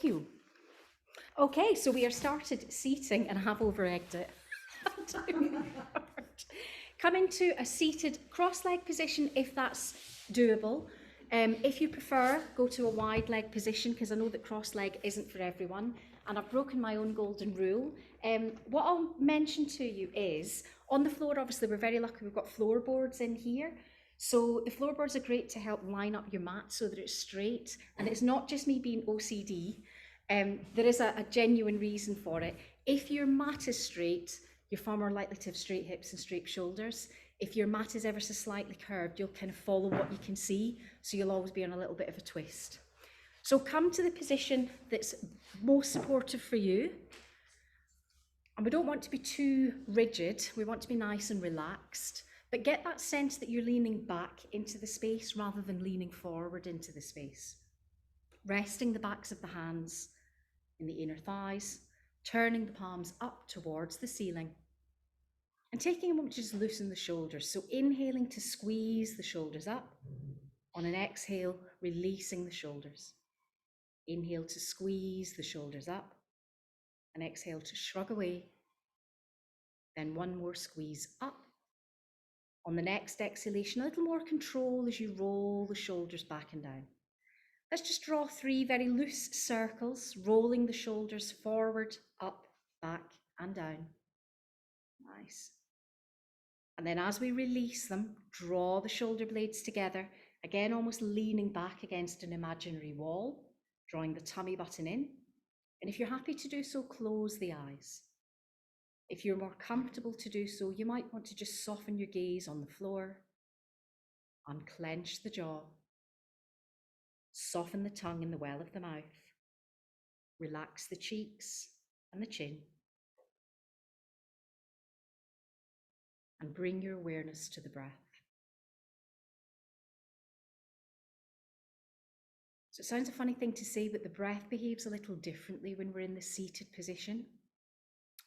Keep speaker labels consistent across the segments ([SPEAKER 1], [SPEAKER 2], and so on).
[SPEAKER 1] Thank you. Okay, so we are started seating and I have over-egged it. Come into a seated cross-leg position if that's doable. If you prefer, go to a wide leg position because I know that cross-leg isn't for everyone. And I've broken my own golden rule. What I'll mention to you is, on the floor, obviously we're very lucky we've got floorboards in here. So the floorboards are great to help line up your mat so that it's straight. And it's not just me being OCD. There is a genuine reason for it. If your mat is straight, you're far more likely to have straight hips and straight shoulders. If your mat is ever so slightly curved, you'll kind of follow what you can see, so you'll always be on a little bit of a twist. So come to the position that's most supportive for you. And we don't want to be too rigid, we want to be nice and relaxed, but get that sense that you're leaning back into the space rather than leaning forward into the space. Resting the backs of the hands in the inner thighs, turning the palms up towards the ceiling. And taking a moment to just loosen the shoulders. So inhaling to squeeze the shoulders up. On an exhale, releasing the shoulders. Inhale to squeeze the shoulders up. And exhale to shrug away. Then one more squeeze up. On the next exhalation, a little more control as you roll the shoulders back and down. Let's just draw 3 very loose circles, rolling the shoulders forward, up, back, and down. Nice. And then as we release them, draw the shoulder blades together, again almost leaning back against an imaginary wall, drawing the tummy button in. And if you're happy to do so, close the eyes. If you're more comfortable to do so, you might want to just soften your gaze on the floor, unclench the jaw, soften the tongue in the well of the mouth, relax the cheeks and the chin, and bring your awareness to the breath. So it sounds a funny thing to say, but the breath behaves a little differently when we're in the seated position.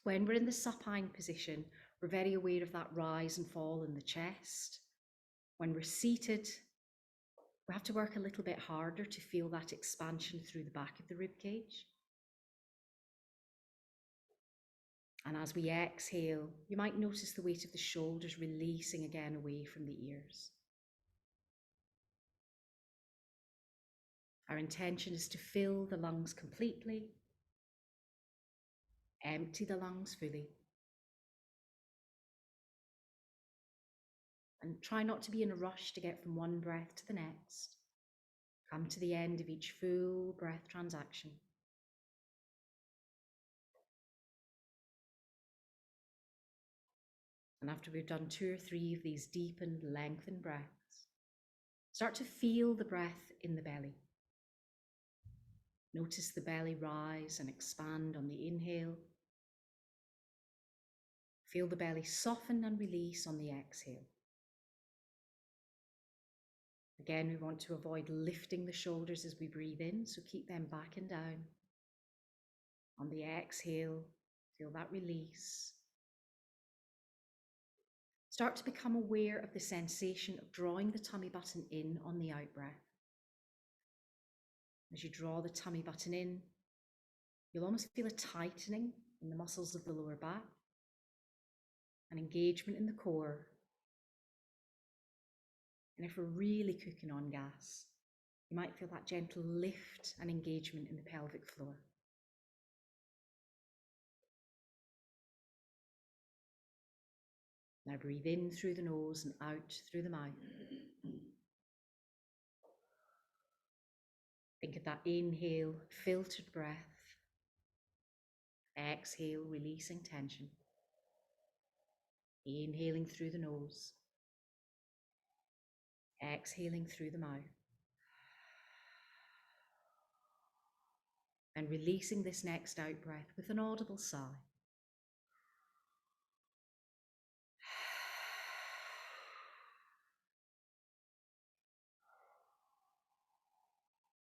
[SPEAKER 1] When we're in the supine position, we're very aware of that rise and fall in the chest. When we're seated, we have to work a little bit harder to feel that expansion through the back of the rib cage. And as we exhale, you might notice the weight of the shoulders releasing again away from the ears. Our intention is to fill the lungs completely, empty the lungs fully, and try not to be in a rush to get from one breath to the next. Come to the end of each full breath transaction. And after we've done 2 or 3 of these deepened, lengthened breaths, start to feel the breath in the belly. Notice the belly rise and expand on the inhale. Feel the belly soften and release on the exhale. Again, we want to avoid lifting the shoulders as we breathe in, so keep them back and down. On the exhale, feel that release. Start to become aware of the sensation of drawing the tummy button in on the out-breath. As you draw the tummy button in, you'll almost feel a tightening in the muscles of the lower back, an engagement in the core. And if we're really cooking on gas, you might feel that gentle lift and engagement in the pelvic floor. Now breathe in through the nose and out through the mouth. Think of that inhale, filtered breath. Exhale, releasing tension. Inhaling through the nose. Exhaling through the mouth. And releasing this next out breath with an audible sigh.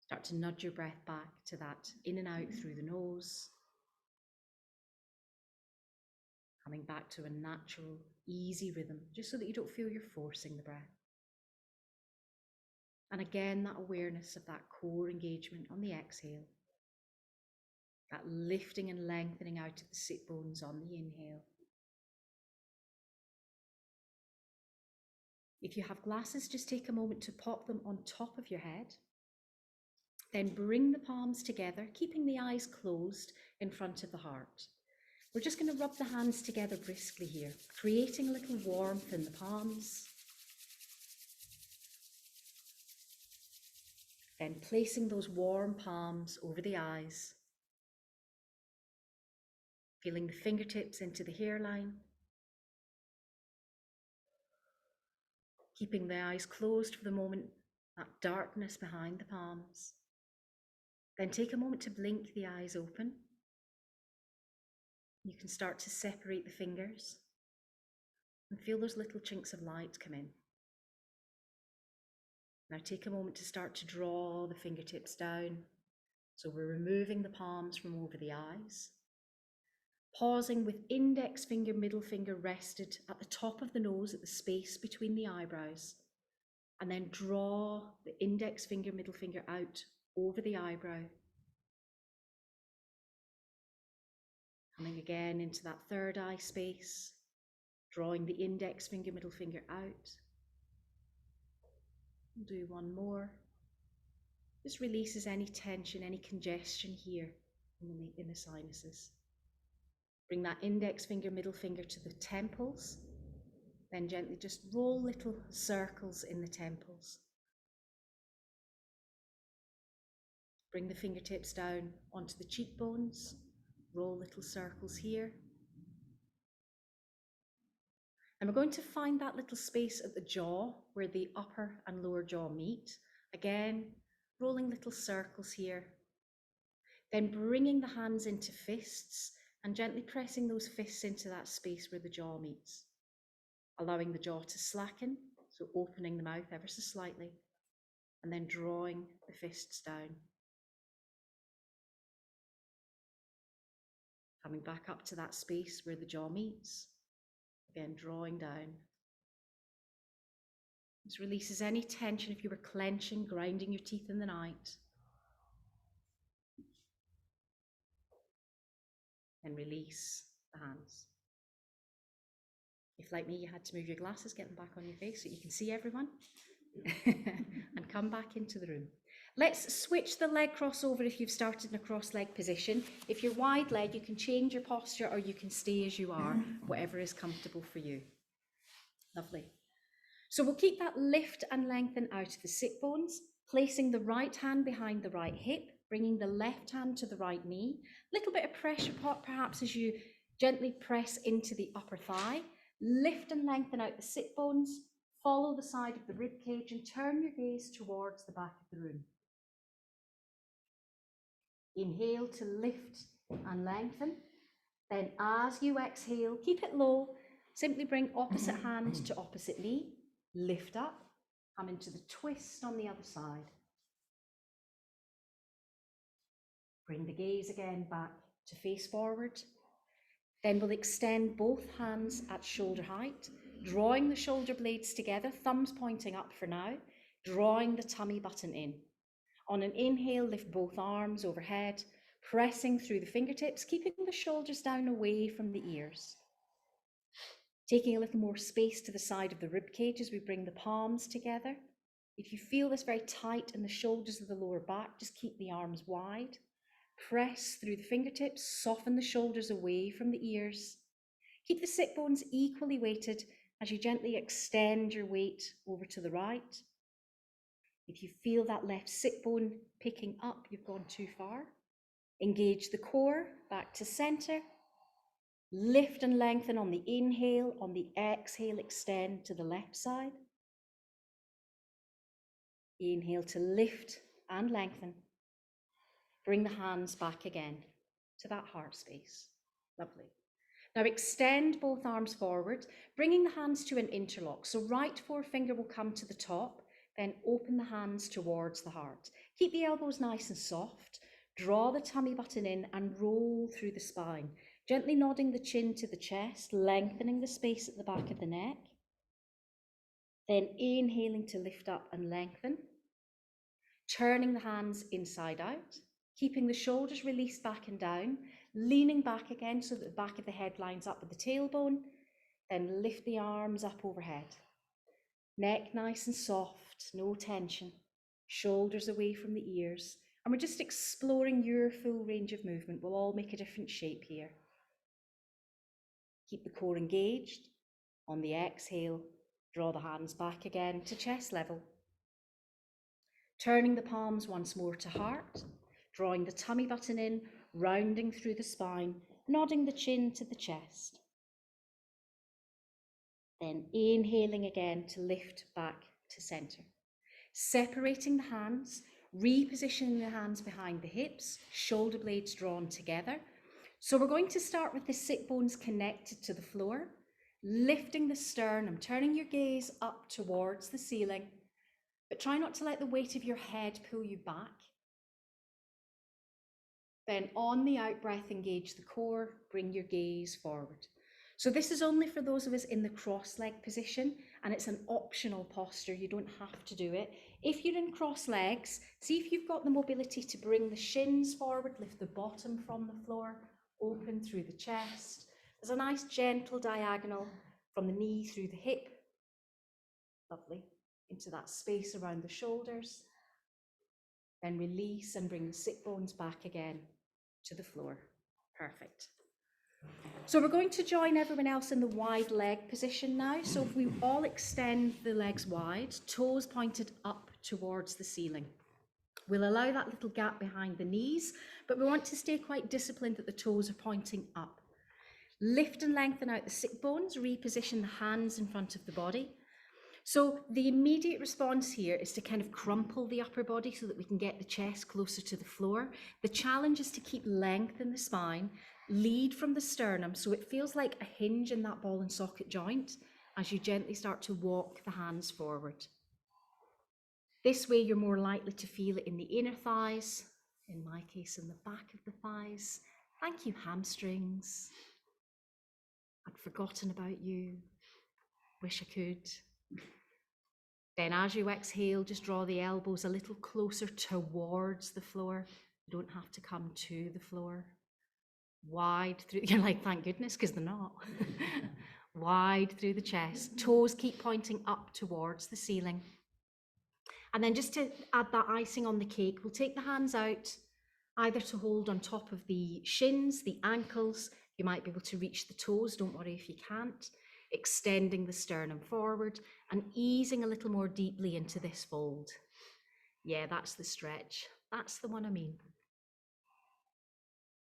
[SPEAKER 1] Start to nudge your breath back to that in and out through the nose. Coming back to a natural, easy rhythm, just so that you don't feel you're forcing the breath. And again, that awareness of that core engagement on the exhale. That lifting and lengthening out of the sit bones on the inhale. If you have glasses, just take a moment to pop them on top of your head. Then bring the palms together, keeping the eyes closed in front of the heart. We're just going to rub the hands together briskly here, creating a little warmth in the palms. Then placing those warm palms over the eyes. Feeling the fingertips into the hairline. Keeping the eyes closed for the moment, that darkness behind the palms. Then take a moment to blink the eyes open. You can start to separate the fingers and feel those little chinks of light come in. Now take a moment to start to draw the fingertips down. So we're removing the palms from over the eyes. Pausing with index finger, middle finger rested at the top of the nose at the space between the eyebrows. And then draw the index finger, middle finger out over the eyebrow. Coming again into that third eye space, drawing the index finger, middle finger out. We'll do one more. This releases any tension, any congestion here in the sinuses. Bring that index finger, middle finger to the temples. Then gently just roll little circles in the temples. Bring the fingertips down onto the cheekbones. Roll little circles here. And we're going to find that little space at the jaw where the upper and lower jaw meet. Again, rolling little circles here. Then bringing the hands into fists and gently pressing those fists into that space where the jaw meets. Allowing the jaw to slacken, so opening the mouth ever so slightly, and then drawing the fists down. Coming back up to that space where the jaw meets. Again, drawing down. This releases any tension if you were clenching, grinding your teeth in the night. And release the hands. If, like me, you had to move your glasses, get them back on your face so you can see everyone. And come back into the room. Let's switch the leg crossover if you've started in a cross leg position. If you're wide leg, you can change your posture or you can stay as you are, whatever is comfortable for you. Lovely. So we'll keep that lift and lengthen out of the sit bones, placing the right hand behind the right hip, bringing the left hand to the right knee. A little bit of pressure perhaps as you gently press into the upper thigh. Lift and lengthen out the sit bones, follow the side of the rib cage and turn your gaze towards the back of the room. Inhale to lift and lengthen. Then as you exhale, keep it low. Simply bring opposite hand to opposite knee. Lift up, come into the twist on the other side. Bring the gaze again back to face forward. Then we'll extend both hands at shoulder height, drawing the shoulder blades together, thumbs pointing up for now, drawing the tummy button in. On an inhale, lift both arms overhead, pressing through the fingertips, keeping the shoulders down away from the ears. Taking a little more space to the side of the rib cage as we bring the palms together. If you feel this very tight in the shoulders of the lower back, just keep the arms wide. Press through the fingertips, soften the shoulders away from the ears. Keep the sit bones equally weighted as you gently extend your weight over to the right. If you feel that left sit bone picking up, you've gone too far. Engage the core back to center. Lift and lengthen on the inhale, on the exhale, extend to the left side. Inhale to lift and lengthen. Bring the hands back again to that heart space. Lovely. Now extend both arms forward, bringing the hands to an interlock. So right forefinger will come to the top, then open the hands towards the heart. Keep the elbows nice and soft. Draw the tummy button in and roll through the spine. Gently nodding the chin to the chest, lengthening the space at the back of the neck. Then inhaling to lift up and lengthen. Turning the hands inside out. keeping the shoulders released back and down, leaning back again so that the back of the head lines up with the tailbone, then lift the arms up overhead. Neck nice and soft, no tension, shoulders away from the ears, and we're just exploring your full range of movement. We'll all make a different shape here. Keep the core engaged. On the exhale, draw the hands back again to chest level. Turning the palms once more to heart, drawing the tummy button in, rounding through the spine, nodding the chin to the chest. Then inhaling again to lift back to center. Separating the hands, repositioning the hands behind the hips, shoulder blades drawn together. So we're going to start with the sit bones connected to the floor, lifting the sternum, turning your gaze up towards the ceiling, but try not to let the weight of your head pull you back. Then on the out breath, engage the core, bring your gaze forward. So this is only for those of us in the cross leg position, and it's an optional posture. You don't have to do it. If you're in cross legs, see if you've got the mobility to bring the shins forward, lift the bottom from the floor, open through the chest. There's a nice gentle diagonal from the knee through the hip. Lovely. Into that space around the shoulders. Then release and bring the sit bones back again to the floor. Perfect. So we're going to join everyone else in the wide leg position now. So if we all extend the legs wide, toes pointed up towards the ceiling. We'll allow that little gap behind the knees, but we want to stay quite disciplined that the toes are pointing up. Lift and lengthen out the sit bones, reposition the hands in front of the body. So the immediate response here is to kind of crumple the upper body so that we can get the chest closer to the floor. The challenge is to keep length in the spine, lead from the sternum so it feels like a hinge in that ball and socket joint as you gently start to walk the hands forward. This way you're more likely to feel it in the inner thighs, in my case in the back of the thighs. Thank you, hamstrings. I'd forgotten about you. Wish I could. Then as you exhale, just draw the elbows a little closer towards the floor. You don't have to come to the floor. Wide through, you're like, thank goodness, because they're not. Wide through the chest. Toes keep pointing up towards the ceiling. And then just to add that icing on the cake, we'll take the hands out, either to hold on top of the shins, the ankles. You might be able to reach the toes, don't worry if you can't. Extending the sternum forward and easing a little more deeply into this fold. Yeah, that's the stretch. That's the one I mean.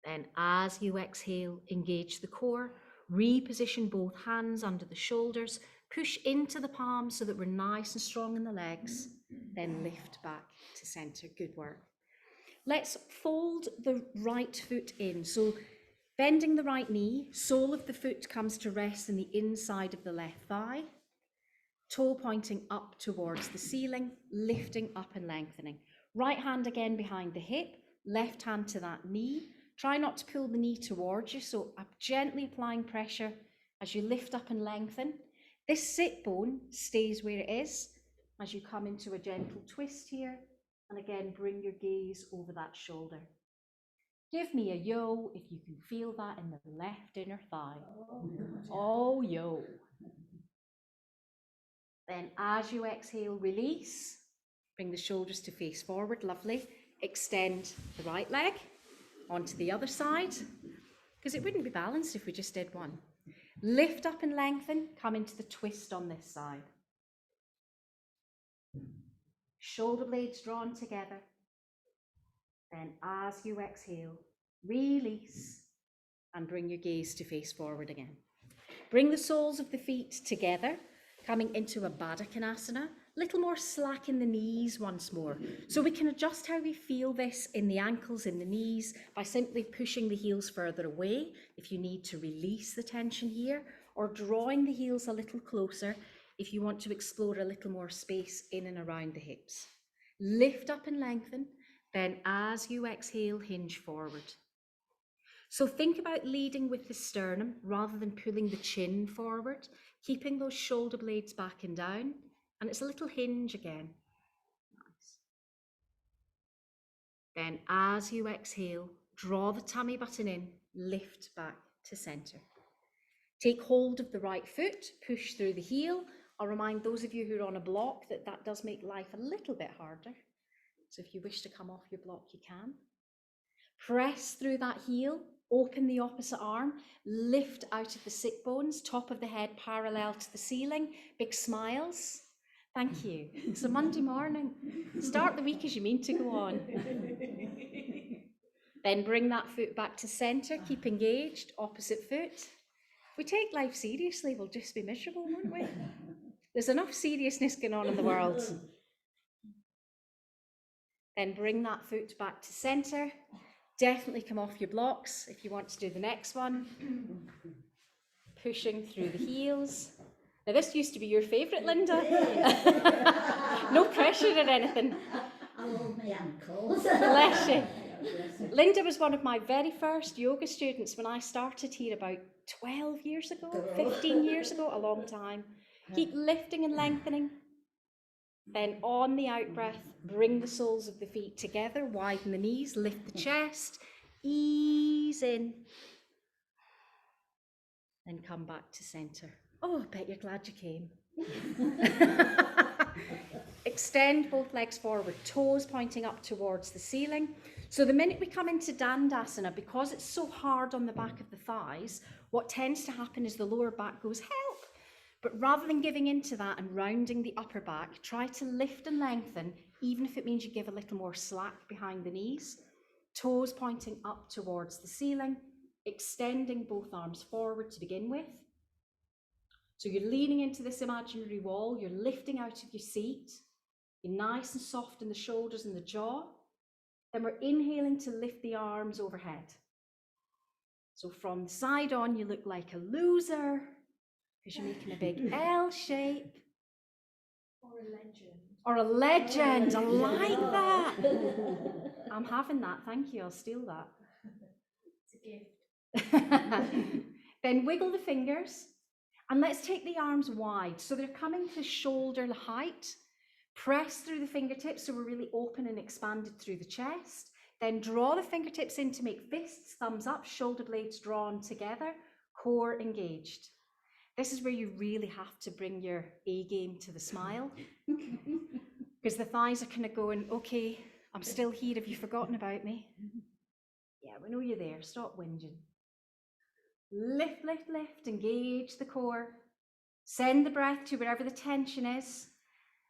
[SPEAKER 1] Then as you exhale, engage the core, reposition both hands under the shoulders, push into the palms so that we're nice and strong in the legs, then lift back to center. Good work. Let's fold the right foot in. So bending the right knee, sole of the foot comes to rest in the inside of the left thigh, toe pointing up towards the ceiling, lifting up and lengthening. Right hand again behind the hip, left hand to that knee. Try not to pull the knee towards you, so gently applying pressure as you lift up and lengthen. This sit bone stays where it is as you come into a gentle twist here, and again bring your gaze over that shoulder. Give me a yo if you can feel that in the left inner thigh. Oh, yo. Then as you exhale, release. Bring the shoulders to face forward, lovely. Extend the right leg onto the other side, because it wouldn't be balanced if we just did one. Lift up and lengthen, come into the twist on this side. Shoulder blades drawn together. Then as you exhale, release and bring your gaze to face forward again. Bring the soles of the feet together, coming into a Baddha Konasana. Little more slack in the knees once more. So we can adjust how we feel this in the ankles, in the knees, by simply pushing the heels further away if you need to release the tension here, or drawing the heels a little closer if you want to explore a little more space in and around the hips. Lift up and lengthen, then as you exhale, hinge forward. So think about leading with the sternum rather than pulling the chin forward, keeping those shoulder blades back and down. And it's a little hinge again. Nice. Then as you exhale, draw the tummy button in, lift back to center. Take hold of the right foot, push through the heel. I'll remind those of you who are on a block that that does make life a little bit harder. So if you wish to come off your block, you can. Press through that heel, open the opposite arm, lift out of the sit bones, top of the head parallel to the ceiling, big smiles. Thank you. It's a Monday morning. Start the week as you mean to go on. Then bring that foot back to center, keep engaged, opposite foot. If we take life seriously, we'll just be miserable, won't we? There's enough seriousness going on in the world. Then bring that foot back to center. Definitely come off your blocks if you want to do the next one. Pushing through the heels. Now this used to be your favourite, Linda. No pressure or anything.
[SPEAKER 2] I love my ankles.
[SPEAKER 1] Bless you. Linda was one of my very first yoga students when I started here about 12 years ago, 15 years ago, a long time. Keep lifting and lengthening. Then on the out breath, bring the soles of the feet together, widen the knees, lift the chest, ease in. Then come back to center. Oh, I bet you're glad you came. Extend both legs forward, toes pointing up towards the ceiling. So the minute we come into Dandasana, because it's so hard on the back of the thighs, what tends to happen is the lower back goes, help. But rather than giving into that and rounding the upper back, try to lift and lengthen, even if it means you give a little more slack behind the knees. Toes pointing up towards the ceiling, extending both arms forward to begin with. So you're leaning into this imaginary wall, you're lifting out of your seat, you're nice and soft in the shoulders and the jaw. Then we're inhaling to lift the arms overhead. So from the side on, you look like a loser, because you're making a big L shape.
[SPEAKER 3] Or a legend.
[SPEAKER 1] Or a legend, I like that. I'm having that, thank you, I'll steal that.
[SPEAKER 3] It's a gift.
[SPEAKER 1] Then wiggle the fingers, and let's take the arms wide, so they're coming to shoulder height. Press through the fingertips, so we're really open and expanded through the chest. Then draw the fingertips in to make fists, thumbs up, shoulder blades drawn together, core engaged. This is where you really have to bring your A game to the smile, because the thighs are kind of going, okay, I'm still here, have you forgotten about me? Yeah, we know you're there, stop whinging. Lift, lift, lift, engage the core. Send the breath to wherever the tension is.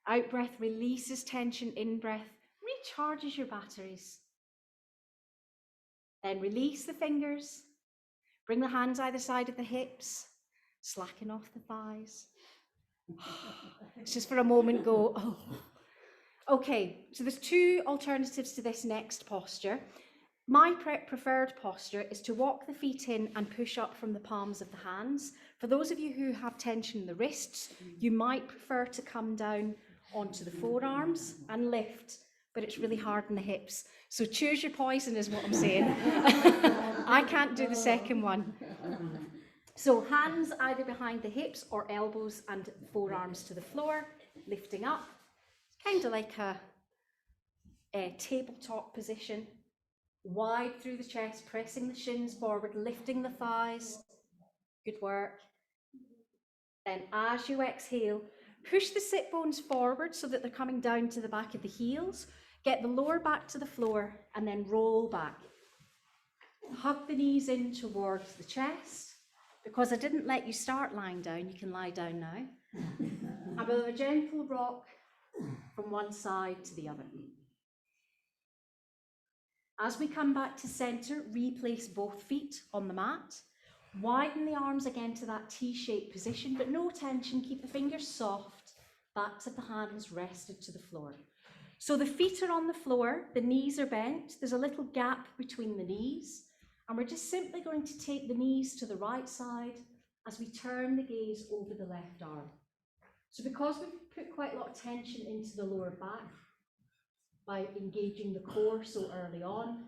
[SPEAKER 1] Out breath releases tension, in breath recharges your batteries. Then release the fingers. Bring the hands either side of the hips. Slacken off the thighs. It's just for a moment go, oh. Okay, so there's two alternatives to this next posture. My preferred posture is to walk the feet in and push up from the palms of the hands. For those of you who have tension in the wrists, you might prefer to come down onto the forearms and lift, but it's really hard in the hips. So choose your poison is what I'm saying. I can't do the second one. So hands either behind the hips or elbows and forearms to the floor, lifting up. Kind of like a tabletop position. Wide through the chest, pressing the shins forward, lifting the thighs. Good work. Then as you exhale, push the sit bones forward so that they're coming down to the back of the heels. Get the lower back to the floor and then roll back. Hug the knees in towards the chest. Because I didn't let you start lying down, you can lie down now. And with a gentle rock from one side to the other. As we come back to center, replace both feet on the mat. Widen the arms again to that T-shaped position, but no tension. Keep the fingers soft. Backs of the hands rested to the floor. So the feet are on the floor, the knees are bent. There's a little gap between the knees. And we're just simply going to take the knees to the right side as we turn the gaze over the left arm. So because we've put quite a lot of tension into the lower back, by engaging the core so early on,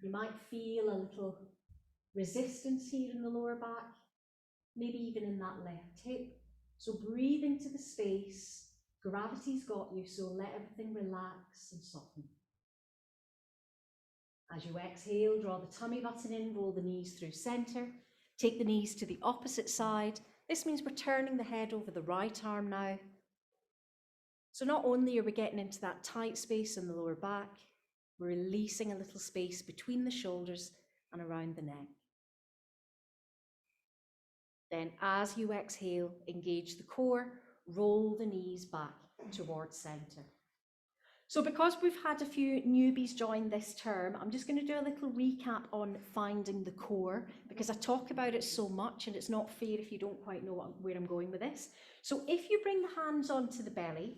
[SPEAKER 1] you might feel a little resistance here in the lower back, maybe even in that left hip. So breathe into the space. Gravity's got you, so let everything relax and soften. As you exhale, draw the tummy button in, roll the knees through center. Take the knees to the opposite side. This means we're turning the head over the right arm now. So not only are we getting into that tight space in the lower back, we're releasing a little space between the shoulders and around the neck. Then as you exhale, engage the core, roll the knees back towards center. So because we've had a few newbies join this term, I'm just going to do a little recap on finding the core, because I talk about it so much and it's not fair if you don't quite know where I'm going with this. So if you bring the hands onto the belly,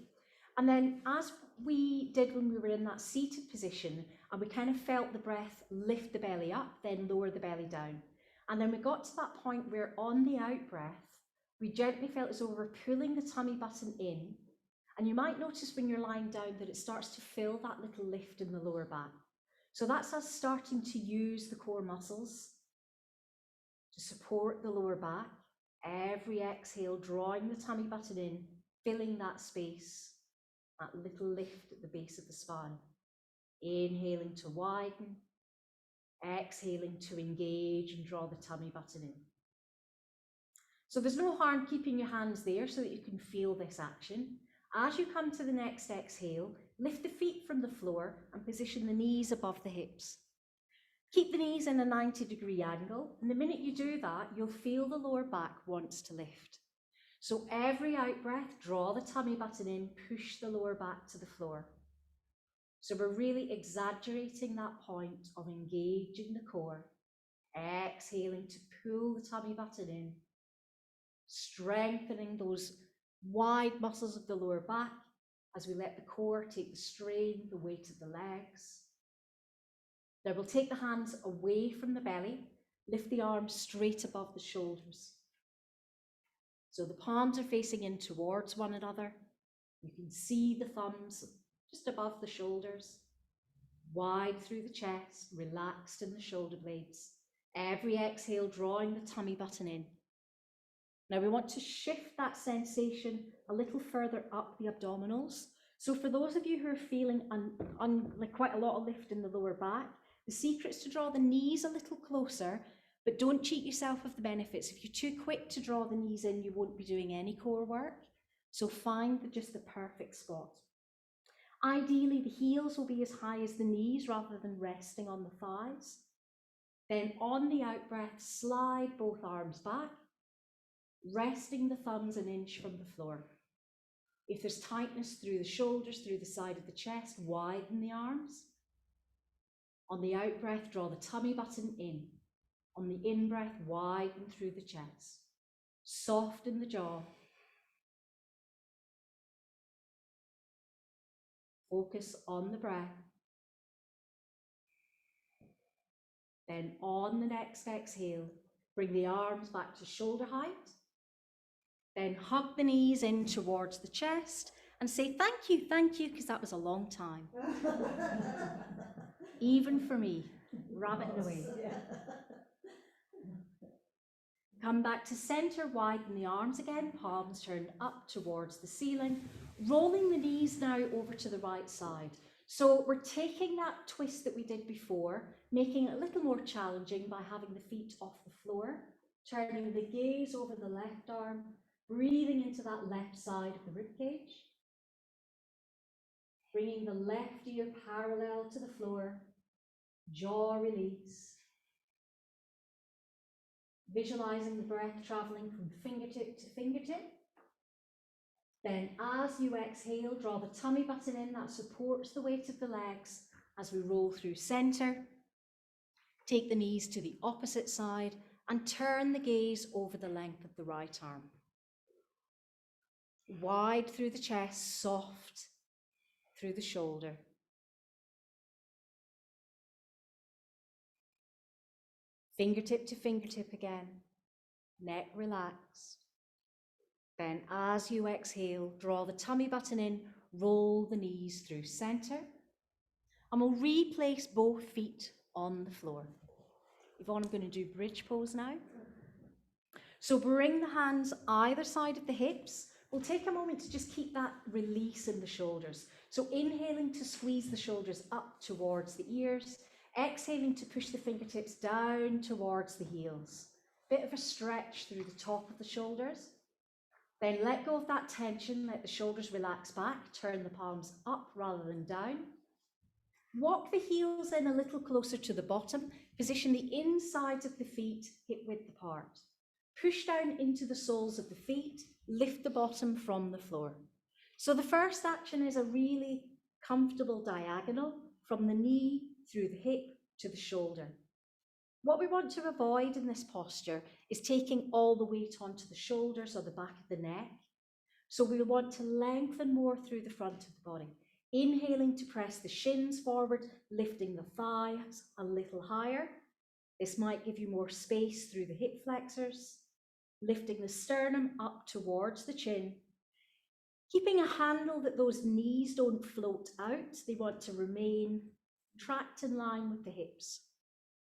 [SPEAKER 1] and then as we did when we were in that seated position, and we kind of felt the breath lift the belly up, then lower the belly down. And then we got to that point where on the out breath, we gently felt as though we were pulling the tummy button in. And you might notice when you're lying down that it starts to feel that little lift in the lower back. So that's us starting to use the core muscles to support the lower back. Every exhale, drawing the tummy button in, filling that space, that little lift at the base of the spine. Inhaling to widen, exhaling to engage and draw the tummy button in. So there's no harm keeping your hands there so that you can feel this action. As you come to the next exhale, lift the feet from the floor and position the knees above the hips. Keep the knees in a 90-degree angle, and the minute you do that, you'll feel the lower back wants to lift. So every out breath, draw the tummy button in, push the lower back to the floor. So we're really exaggerating that point of engaging the core, exhaling to pull the tummy button in, strengthening those wide muscles of the lower back as we let the core take the strain, the weight of the legs. Now we'll take the hands away from the belly, lift the arms straight above the shoulders. So the palms are facing in towards one another. You can see the thumbs just above the shoulders, wide through the chest, relaxed in the shoulder blades. Every exhale, drawing the tummy button in. Now we want to shift that sensation a little further up the abdominals. So for those of you who are feeling like quite a lot of lift in the lower back, the secret is to draw the knees a little closer, but don't cheat yourself of the benefits. If you're too quick to draw the knees in, you won't be doing any core work. So find just the perfect spot. Ideally, the heels will be as high as the knees rather than resting on the thighs. Then on the out breath, slide both arms back, resting the thumbs an inch from the floor. If there's tightness through the shoulders, through the side of the chest, widen the arms. On the out breath, draw the tummy button in. On the in breath, widen through the chest. Soften the jaw. Focus on the breath. Then on the next exhale, bring the arms back to shoulder height. Then hug the knees in towards the chest and say thank you, because that was a long time. Even for me, rabbiting away. Come back to center, widen the arms again, palms turned up towards the ceiling, rolling the knees now over to the right side. So we're taking that twist that we did before, making it a little more challenging by having the feet off the floor, turning the gaze over the left arm, breathing into that left side of the rib cage, bringing the left ear parallel to the floor, jaw release. Visualizing the breath traveling from fingertip to fingertip. Then as you exhale, draw the tummy button in, that supports the weight of the legs as we roll through center. Take the knees to the opposite side and turn the gaze over the length of the right arm. Wide through the chest, soft through the shoulder. Fingertip to fingertip again, neck relaxed. Then as you exhale, draw the tummy button in, roll the knees through center, and we'll replace both feet on the floor. Yvonne, I'm going to do bridge pose now. So bring the hands either side of the hips. We'll take a moment to just keep that release in the shoulders. So inhaling to squeeze the shoulders up towards the ears, Exhaling to push the fingertips down towards the heels. Bit of a stretch through the top of the shoulders. Then let go of that tension, let the shoulders relax back, turn the palms up rather than down. Walk the heels in a little closer to the bottom, position the insides of the feet hip width apart. Push down into the soles of the feet, lift the bottom from the floor. So the first action is a really comfortable diagonal from the knee through the hip to the shoulder. What we want to avoid in this posture is taking all the weight onto the shoulders or the back of the neck. So we want to lengthen more through the front of the body. Inhaling to press the shins forward, lifting the thighs a little higher. This might give you more space through the hip flexors. Lifting the sternum up towards the chin. Keeping a handle that those knees don't float out. They want to remain tracked in line with the hips.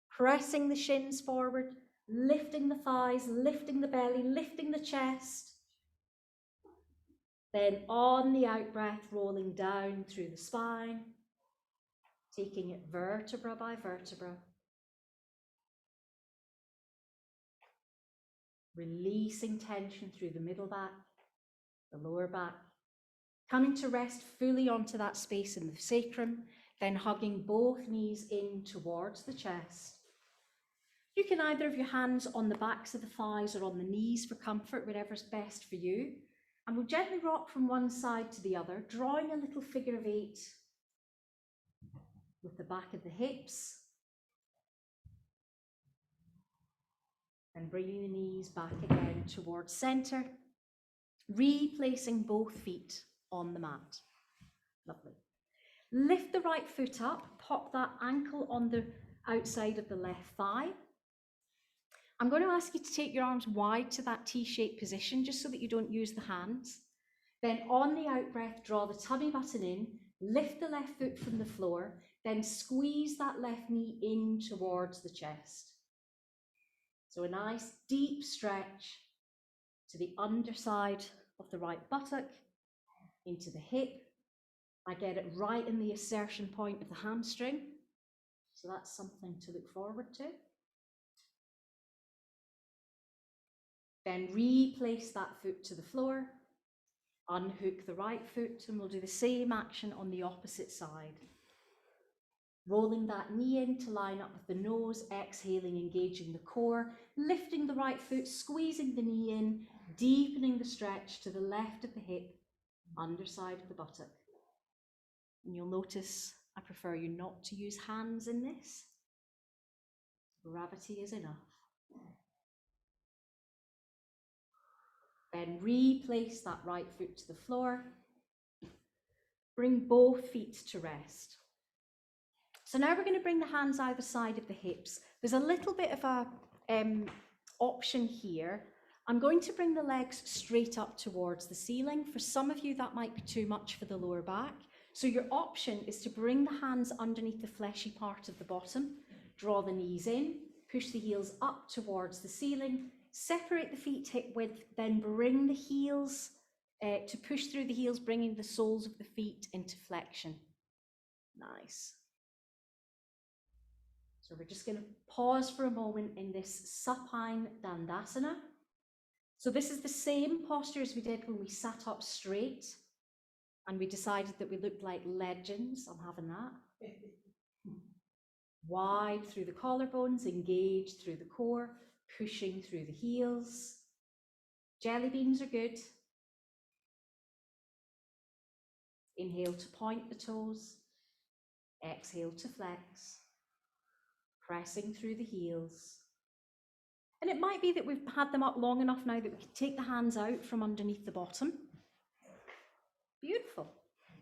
[SPEAKER 1] Pressing the shins forward, lifting the thighs, lifting the belly, lifting the chest. Then on the out breath, rolling down through the spine, taking it vertebra by vertebra. Releasing tension through the middle back, the lower back. Coming to rest fully onto that space in the sacrum, then hugging both knees in towards the chest. You can either have your hands on the backs of the thighs or on the knees for comfort, whatever's best for you. And we'll gently rock from one side to the other, drawing a little figure of 8 with the back of the hips. And bringing the knees back again towards center, replacing both feet on the mat. Lovely. Lift the right foot up, pop that ankle on the outside of the left thigh. I'm going to ask you to take your arms wide to that T-shaped position, just so that you don't use the hands. Then on the out breath, draw the tummy button in, lift the left foot from the floor, then squeeze that left knee in towards the chest. So a nice deep stretch to the underside of the right buttock, into the hip. I get it right in the assertion point of the hamstring. So that's something to look forward to. Then replace that foot to the floor, unhook the right foot, and we'll do the same action on the opposite side. Rolling that knee in to line up with the nose, exhaling, engaging the core, lifting the right foot, squeezing the knee in, deepening the stretch to the left of the hip, underside of the buttock. And you'll notice I prefer you not to use hands in this. Gravity is enough. Then replace that right foot to the floor. Bring both feet to rest. So now we're going to bring the hands either side of the hips. There's a little bit of a option here. I'm going to bring the legs straight up towards the ceiling. For some of you, that might be too much for the lower back. So your option is to bring the hands underneath the fleshy part of the bottom, draw the knees in, push the heels up towards the ceiling, separate the feet hip width, then bring the heels, to push through the heels, bringing the soles of the feet into flexion. Nice. So we're just going to pause for a moment in this supine Dandasana. So this is the same posture as we did when we sat up straight and we decided that we looked like legends. I'm having that. Wide through the collarbones, engaged through the core, pushing through the heels. Jelly beans are good. Inhale to point the toes. Exhale to flex. Pressing through the heels. And it might be that we've had them up long enough now that we can take the hands out from underneath the bottom. Beautiful.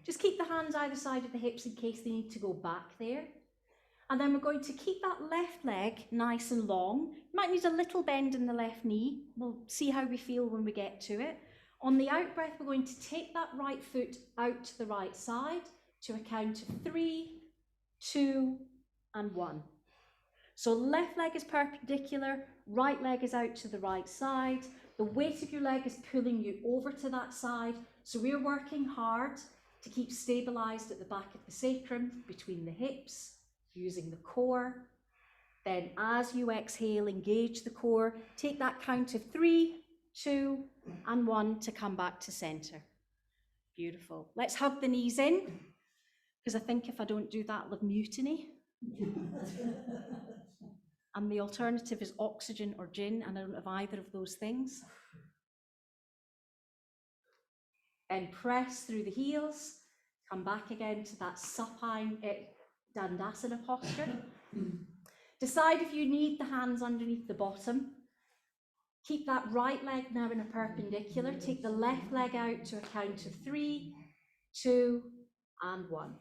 [SPEAKER 1] Just keep the hands either side of the hips in case they need to go back there. And then we're going to keep that left leg nice and long. You might need a little bend in the left knee. We'll see how we feel when we get to it. On the out breath, we're going to take that right foot out to the right side to a count of 3, 2, and 1. So left leg is perpendicular, right leg is out to the right side. The weight of your leg is pulling you over to that side. So we're working hard to keep stabilized at the back of the sacrum, between the hips. using the core. Then as you exhale, engage the core. Take that count of 3, 2, and 1 to come back to center. Beautiful. Let's hug the knees in, because I think if I don't do that, I'll have mutiny. And the alternative is oxygen or gin, and I don't have either of those things. And press through the heels. Come back again to that supine Dandasana posture. Decide if you need the hands underneath the bottom. Keep that right leg now in a perpendicular. Take the left leg out to a count of 3, 2, and 1.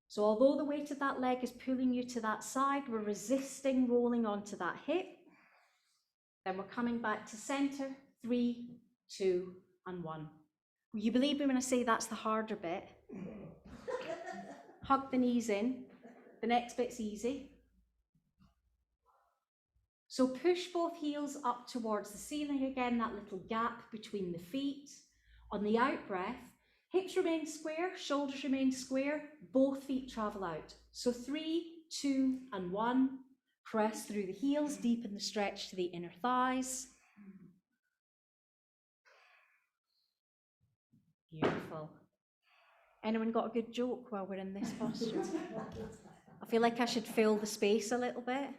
[SPEAKER 1] So although the weight of that leg is pulling you to that side, we're resisting rolling onto that hip. Then we're coming back to center, 3, 2, and 1. Will you believe me when I say that's the harder bit? Hug the knees in. The next bit's easy. So push both heels up towards the ceiling again, that little gap between the feet. On the out breath, hips remain square, shoulders remain square, both feet travel out. So 3, 2, and 1. Press through the heels, deepen the stretch to the inner thighs. Beautiful. Anyone got a good joke while we're in this posture? I feel like I should fill the space a little bit.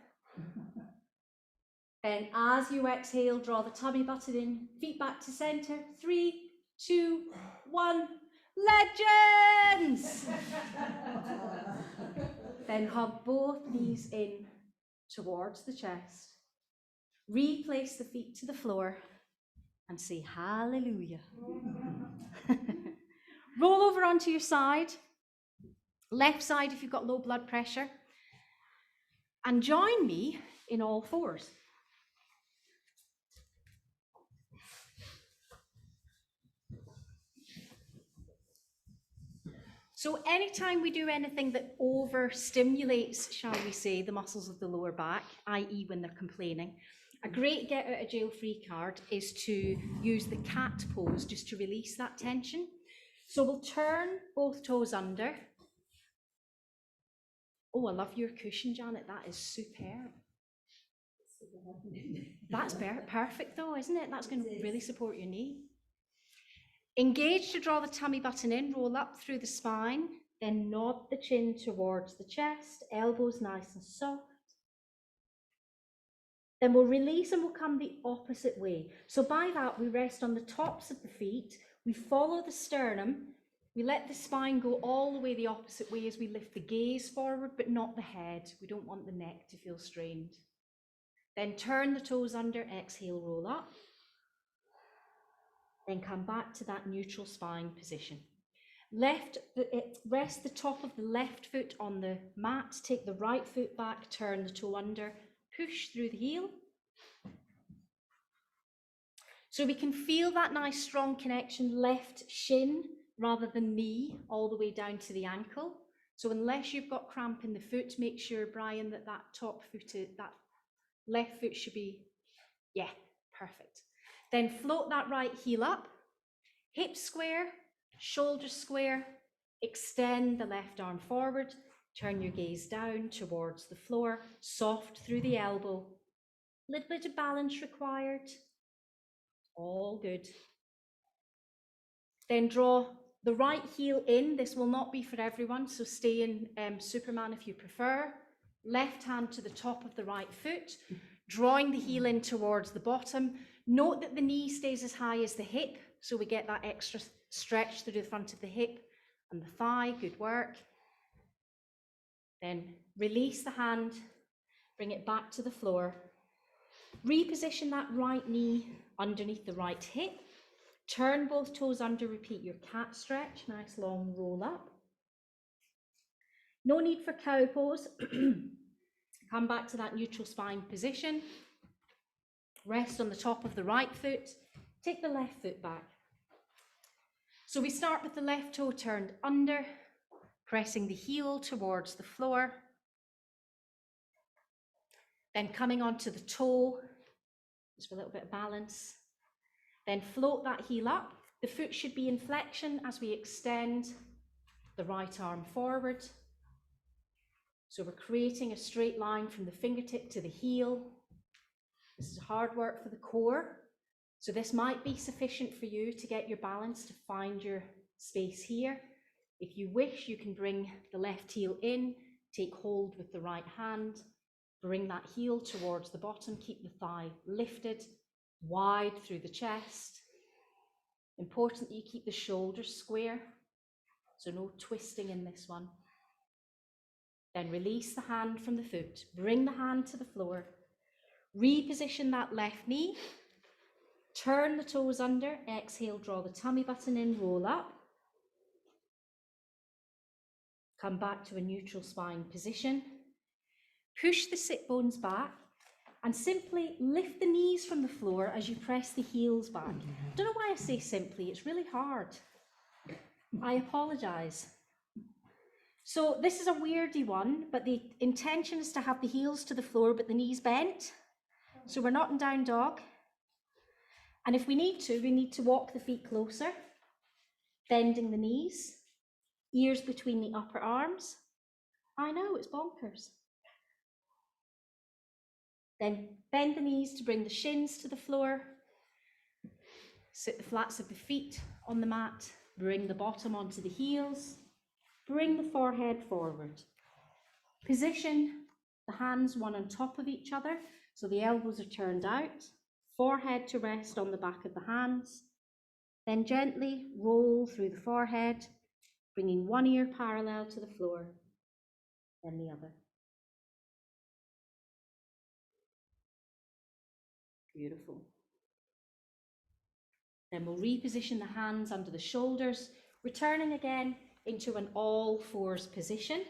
[SPEAKER 1] Then as you exhale, draw the tummy button in, feet back to center. 3, 2, 1. Legends! Then hug both knees in towards the chest. Replace the feet to the floor and say hallelujah. Roll over onto your side, left side if you've got low blood pressure, and join me in all fours. So anytime we do anything that overstimulates, shall we say, the muscles of the lower back, i.e. when they're complaining, a great get out of jail free card is to use the cat pose just to release that tension. So we'll turn both toes under. Oh, I love your cushion, Janet. That is superb. That's perfect though, isn't it? That's going to really support your knee. Engage to draw the tummy button in, roll up through the spine, then nod the chin towards the chest, elbows nice and soft. Then we'll release and we'll come the opposite way. So by that, we rest on the tops of the feet, we follow the sternum, we let the spine go all the way the opposite way as we lift the gaze forward, but not the head. We don't want the neck to feel strained. Then turn the toes under, exhale, roll up. Then come back to that neutral spine position. Rest the top of the left foot on the mat, take the right foot back, turn the toe under, push through the heel. So we can feel that nice strong connection, left shin rather than knee, all the way down to the ankle. So unless you've got cramp in the foot, make sure, Brian, that top foot, that left foot should be, yeah, perfect. Then float that right heel up, hips square, shoulders square, extend the left arm forward, turn your gaze down towards the floor, soft through the elbow. A little bit of balance required. All good. Then draw the right heel in. This will not be for everyone, so stay in Superman if you prefer. Left hand to the top of the right foot, drawing the heel in towards the bottom. Note that the knee stays as high as the hip, so we get that extra stretch through the front of the hip and the thigh. Good work. Then release the hand, bring it back to the floor. Reposition that right knee underneath the right hip. Turn both toes under, repeat your cat stretch. Nice long roll up. No need for cow pose. Come back to that neutral spine position. Rest on the top of the right foot. Take the left foot back. So we start with the left toe turned under, pressing the heel towards the floor. Then coming onto the toe, just for a little bit of balance. Then float that heel up. The foot should be in flexion as we extend the right arm forward. So we're creating a straight line from the fingertip to the heel. This is hard work for the core. So this might be sufficient for you to get your balance, to find your space here. If you wish, you can bring the left heel in, take hold with the right hand, bring that heel towards the bottom, keep the thigh lifted, wide through the chest. Important that you keep the shoulders square, so no twisting in this one. Then release the hand from the foot, bring the hand to the floor, reposition that left knee, turn the toes under, exhale, draw the tummy button in, roll up. Come back to a neutral spine position. Push the sit bones back and simply lift the knees from the floor as you press the heels back. Don't know why I say simply, it's really hard. I apologise. So this is a weirdy one, but the intention is to have the heels to the floor but the knees bent. So we're not in down dog. And if we need to walk the feet closer, bending the knees, ears between the upper arms. I know, it's bonkers. Then bend the knees to bring the shins to the floor. Sit the flats of the feet on the mat. Bring the bottom onto the heels. Bring the forehead forward. Position the hands one on top of each other, so the elbows are turned out. Forehead to rest on the back of the hands. Then gently roll through the forehead, bringing one ear parallel to the floor, then the other. Beautiful. Then we'll reposition the hands under the shoulders, returning again into an all fours position.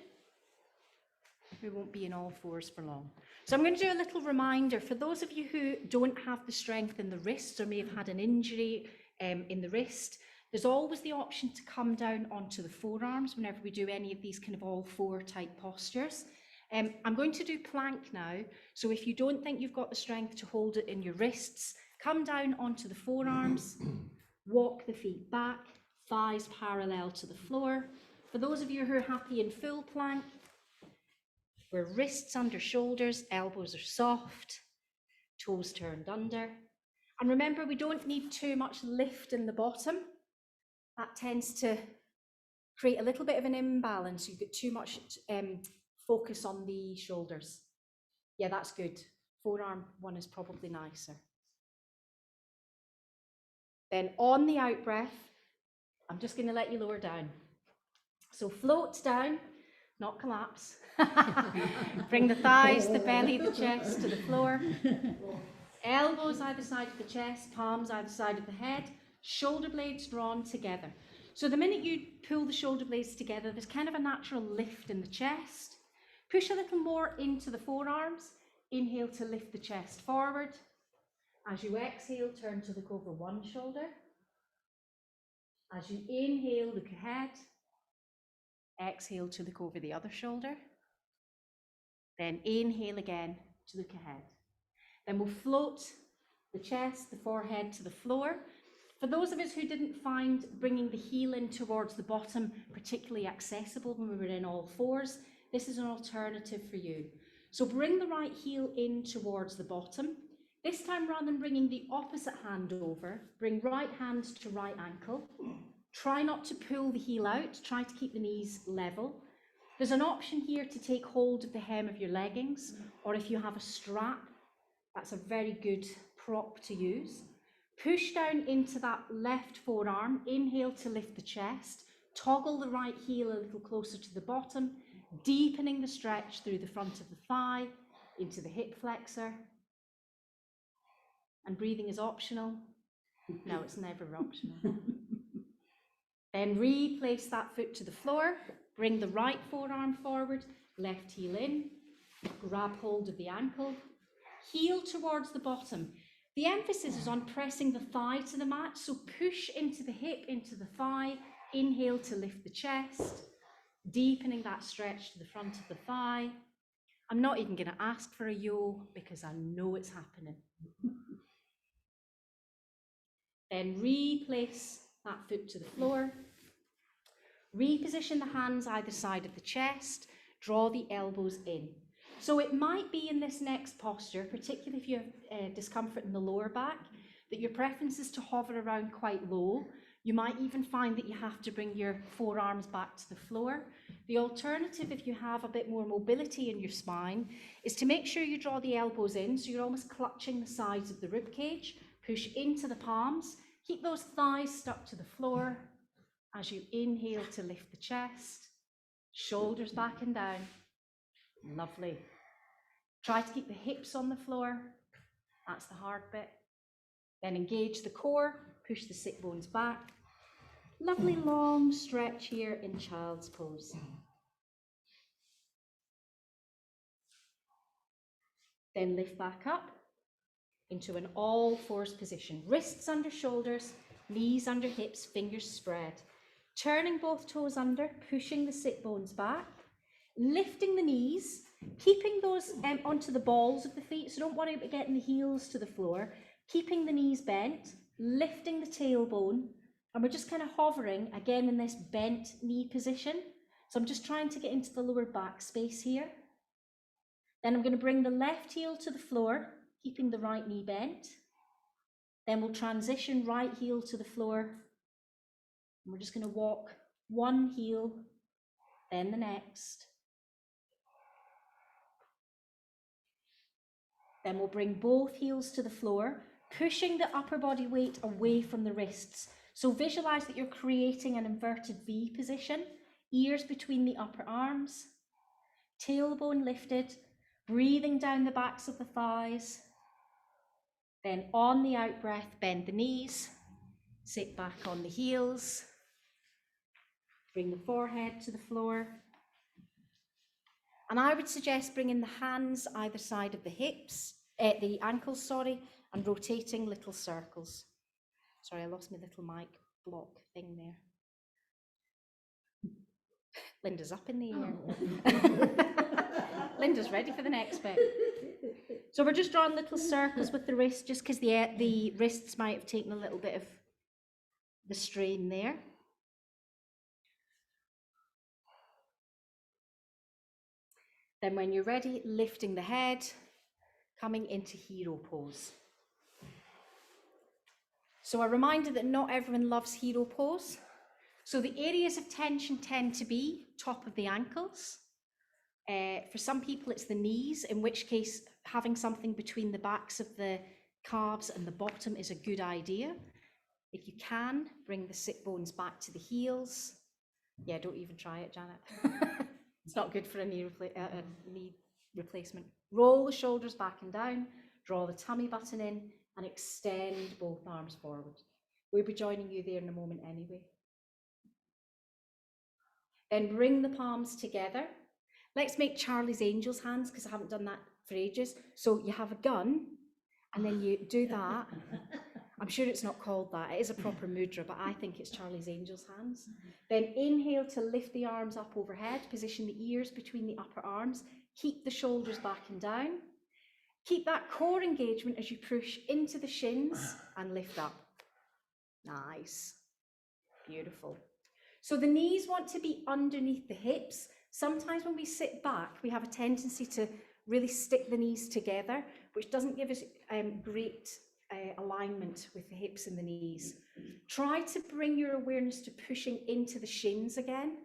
[SPEAKER 1] We won't be in all fours for long. So I'm going to do a little reminder for those of you who don't have the strength in the wrists or may have had an injury in the wrist. There's always the option to come down onto the forearms whenever we do any of these kind of all four type postures. I'm going to do plank now. So if you don't think you've got the strength to hold it in your wrists, come down onto the forearms, walk the feet back, thighs parallel to the floor. For those of you who are happy in full plank, where wrists under shoulders, elbows are soft, toes turned under. And remember, we don't need too much lift in the bottom. That tends to create a little bit of an imbalance. You get too much focus on the shoulders. Yeah, that's good. Forearm one is probably nicer. Then on the out breath, I'm just going to let you lower down. So float down, not collapse. Bring the thighs, the belly, the chest to the floor. Elbows either side of the chest, palms either side of the head, shoulder blades drawn together. So the minute you pull the shoulder blades together, there's kind of a natural lift in the chest. Push a little more into the forearms. Inhale to lift the chest forward. As you exhale, turn to look over one shoulder. As you inhale, look ahead. Exhale to look over the other shoulder. Then inhale again to look ahead. Then we'll float the chest, the forehead to the floor. For those of us who didn't find bringing the heel in towards the bottom particularly accessible when we were in all fours, this is an alternative for you. So bring the right heel in towards the bottom. This time, rather than bringing the opposite hand over, bring right hand to right ankle. Try not to pull the heel out, try to keep the knees level. There's an option here to take hold of the hem of your leggings, or if you have a strap, that's a very good prop to use. Push down into that left forearm, inhale to lift the chest, toggle the right heel a little closer to the bottom, deepening the stretch through the front of the thigh, into the hip flexor. And breathing is optional. No, it's never optional. Then replace that foot to the floor, bring the right forearm forward, left heel in, grab hold of the ankle, heel towards the bottom. The emphasis is on pressing the thigh to the mat, so push into the hip, into the thigh, inhale to lift the chest, deepening that stretch to the front of the thigh. I'm not even going to ask for a yo because I know it's happening. Then replace that foot to the floor. Reposition the hands either side of the chest. Draw the elbows in. So it might be in this next posture, particularly if you have discomfort in the lower back, that your preference is to hover around quite low. You might even find that you have to bring your forearms back to the floor. The alternative, if you have a bit more mobility in your spine, is to make sure you draw the elbows in, so you're almost clutching the sides of the rib cage. Push into the palms. Keep those thighs stuck to the floor as you inhale to lift the chest. Shoulders back and down. Lovely. Try to keep the hips on the floor. That's the hard bit. Then engage the core. Push the sit bones back. Lovely long stretch here in child's pose. Then lift back up into an all fours position. Wrists under shoulders, knees under hips, fingers spread. Turning both toes under, pushing the sit bones back. Lifting the knees, keeping those onto the balls of the feet. So don't worry about getting the heels to the floor. Keeping the knees bent, lifting the tailbone. And we're just kind of hovering again in this bent knee position. So I'm just trying to get into the lower back space here. Then I'm going to bring the left heel to the floor, keeping the right knee bent. Then we'll transition right heel to the floor. And we're just going to walk one heel, then the next. Then we'll bring both heels to the floor, pushing the upper body weight away from the wrists. So visualize that you're creating an inverted V position, ears between the upper arms, tailbone lifted, breathing down the backs of the thighs. Then on the out breath, bend the knees, sit back on the heels, bring the forehead to the floor. And I would suggest bringing the hands either side of the hips, the ankles, sorry, and rotating little circles. Sorry, I lost my little mic block thing there. Linda's up in the air. Linda's ready for the next bit. So we're just drawing little circles with the wrist, just because the wrists might have taken a little bit of the strain there. Then when you're ready, lifting the head, coming into hero pose. So a reminder that not everyone loves hero pose. So the areas of tension tend to be top of the ankles. For some people, it's the knees, in which case having something between the backs of the calves and the bottom is a good idea. If you can, bring the sit bones back to the heels. Yeah, don't even try it, Janet. It's not good for a knee replacement. Roll the shoulders back and down, draw the tummy button in, and extend both arms forward. We'll be joining you there in a moment anyway. Then bring the palms together. Let's make Charlie's Angels hands, because I haven't done that for ages. So you have a gun, and then you do that. I'm sure it's not called that. It is a proper mudra, but I think it's Charlie's Angels hands. Then inhale to lift the arms up overhead, position the ears between the upper arms, keep the shoulders back and down. Keep that core engagement as you push into the shins and lift up. Nice. Beautiful. So the knees want to be underneath the hips. Sometimes when we sit back, we have a tendency to really stick the knees together, which doesn't give us great alignment with the hips and the knees. Try to bring your awareness to pushing into the shins again.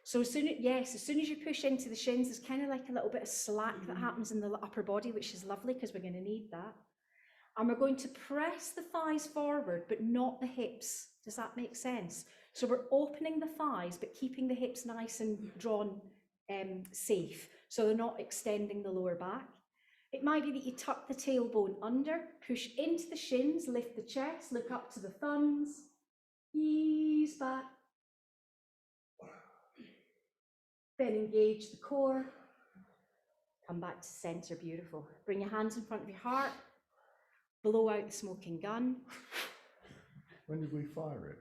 [SPEAKER 1] So as soon as you push into the shins, there's kind of like a little bit of slack that happens in the upper body, which is lovely because we're going to need that. And we're going to press the thighs forward, but not the hips. Does that make sense? So we're opening the thighs, but keeping the hips nice and drawn safe, so they're not extending the lower back. It might be that you tuck the tailbone under, push into the shins, lift the chest, look up to the thumbs, ease back. Then engage the core. Come back to center, beautiful. Bring your hands in front of your heart. Blow out the smoking gun.
[SPEAKER 4] When did we fire it?